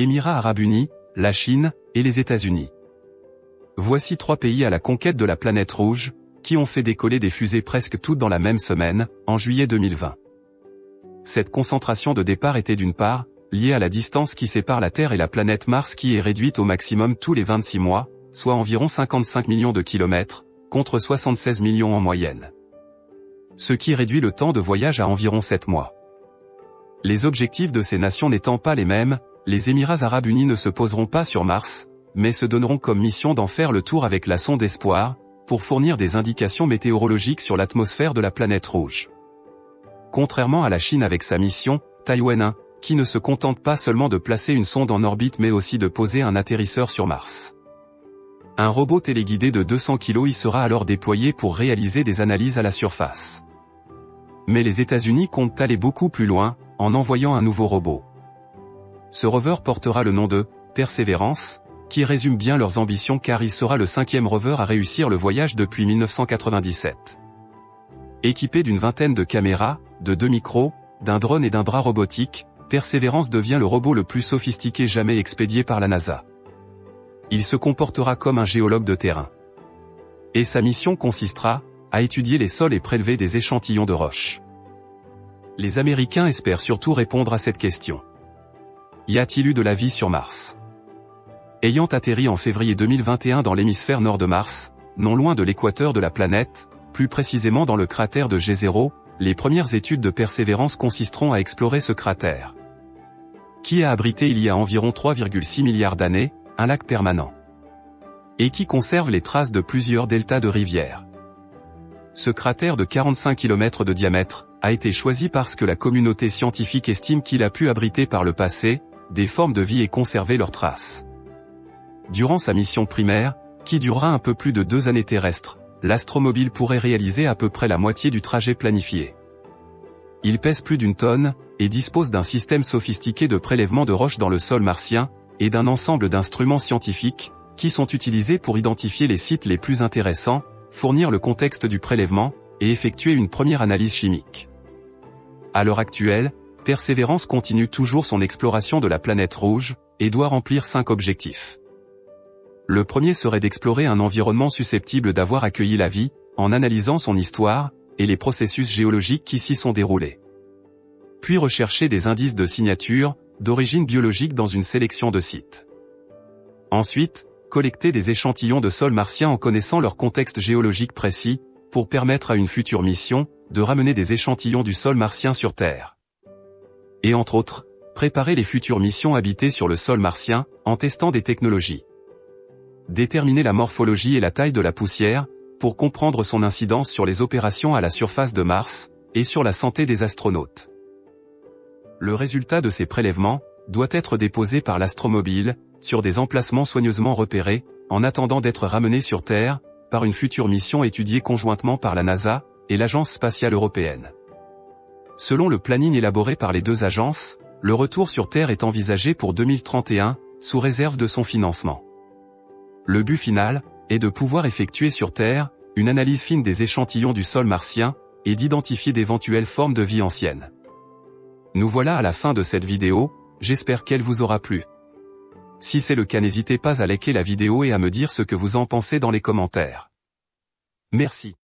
Émirats Arabes Unis, la Chine, et les États-Unis. Voici 3 pays à la conquête de la planète rouge, qui ont fait décoller des fusées presque toutes dans la même semaine, en juillet 2020. Cette concentration de départ était d'une part, liée à la distance qui sépare la Terre et la planète Mars qui est réduite au maximum tous les 26 mois, soit environ 55 millions de kilomètres, contre 76 millions en moyenne. Ce qui réduit le temps de voyage à environ 7 mois. Les objectifs de ces nations n'étant pas les mêmes, les Émirats Arabes Unis ne se poseront pas sur Mars, mais se donneront comme mission d'en faire le tour avec la sonde Espoir, pour fournir des indications météorologiques sur l'atmosphère de la planète rouge. Contrairement à la Chine avec sa mission, Taïwan 1, qui ne se contente pas seulement de placer une sonde en orbite mais aussi de poser un atterrisseur sur Mars. Un robot téléguidé de 200 kg y sera alors déployé pour réaliser des analyses à la surface. Mais les États-Unis comptent aller beaucoup plus loin, en envoyant un nouveau robot. Ce rover portera le nom de « Perseverance », qui résume bien leurs ambitions car il sera le 5e rover à réussir le voyage depuis 1997. Équipé d'une vingtaine de caméras, de 2 micros, d'un drone et d'un bras robotique, Perseverance devient le robot le plus sophistiqué jamais expédié par la NASA. Il se comportera comme un géologue de terrain. Et sa mission consistera à étudier les sols et prélever des échantillons de roches. Les Américains espèrent surtout répondre à cette question. Y a-t-il eu de la vie sur Mars? Ayant atterri en février 2021 dans l'hémisphère nord de Mars, non loin de l'équateur de la planète, plus précisément dans le cratère de G0, les premières études de Persévérance consisteront à explorer ce cratère. Qui a abrité il y a environ 3,6 milliards d'années, un lac permanent. Et qui conserve les traces de plusieurs deltas de rivières. Ce cratère de 45 km de diamètre a été choisi parce que la communauté scientifique estime qu'il a pu abriter par le passé des formes de vie et conserver leurs traces. Durant sa mission primaire, qui durera un peu plus de 2 années terrestres, l'astromobile pourrait réaliser à peu près la moitié du trajet planifié. Il pèse plus d'1 tonne, et dispose d'un système sophistiqué de prélèvement de roches dans le sol martien, et d'un ensemble d'instruments scientifiques, qui sont utilisés pour identifier les sites les plus intéressants, fournir le contexte du prélèvement, et effectuer une première analyse chimique. À l'heure actuelle, Persévérance continue toujours son exploration de la planète rouge, et doit remplir 5 objectifs. Le premier serait d'explorer un environnement susceptible d'avoir accueilli la vie, en analysant son histoire, et les processus géologiques qui s'y sont déroulés. Puis rechercher des indices de signature, d'origine biologique dans une sélection de sites. Ensuite, collecter des échantillons de sol martien en connaissant leur contexte géologique précis, pour permettre à une future mission, de ramener des échantillons du sol martien sur Terre. Et entre autres, préparer les futures missions habitées sur le sol martien, en testant des technologies. Déterminer la morphologie et la taille de la poussière, pour comprendre son incidence sur les opérations à la surface de Mars, et sur la santé des astronautes. Le résultat de ces prélèvements doit être déposé par l'astromobile, sur des emplacements soigneusement repérés, en attendant d'être ramené sur Terre, par une future mission étudiée conjointement par la NASA, et l'Agence spatiale européenne. Selon le planning élaboré par les 2 agences, le retour sur Terre est envisagé pour 2031, sous réserve de son financement. Le but final est de pouvoir effectuer sur Terre une analyse fine des échantillons du sol martien, et d'identifier d'éventuelles formes de vie anciennes. Nous voilà à la fin de cette vidéo, j'espère qu'elle vous aura plu. Si c'est le cas, n'hésitez pas à liker la vidéo et à me dire ce que vous en pensez dans les commentaires. Merci.